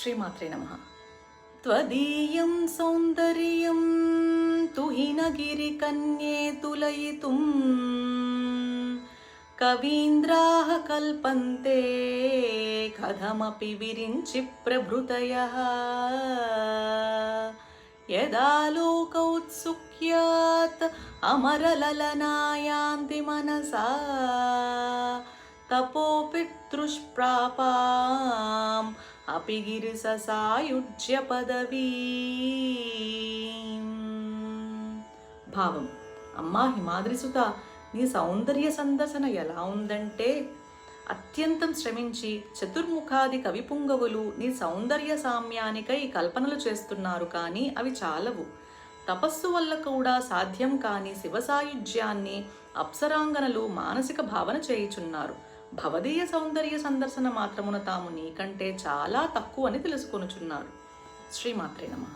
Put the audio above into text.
శ్రీమాత్రే నమః. త్వదీయం సౌందర్యం తుహినగిరికన్యే తులయితుం కవీంద్రాః కల్పంతే కథమపి విరించి ప్రభృతయః యదా లోకౌత్సుక్యాత్ అమరలలనాయాంతి మనసా తపోపితృష్ప్రాపాం అపి గిరిససాయుజ్య పదవీ. భావం: అమ్మా హిమాద్రిసుత, నీ సౌందర్య సందర్శన ఎలా ఉందంటే, అత్యంతం శ్రమించి చతుర్ముఖాది కవిపుంగవులు నీ సౌందర్య సామ్యానికై కల్పనలు చేస్తున్నారు, కానీ అవి చాలవు. తపస్సు వల్ల కూడా సాధ్యం కాని శివసాయుజ్యాన్ని అప్సరాంగనలు మానసిక భావన చేయుచున్నారు. భవదీయ సౌందర్య సందర్శన మాత్రమున తాము నీకంటే చాలా తక్కువని తెలుసుకొనుచున్నారు. శ్రీమాత్రే నమః.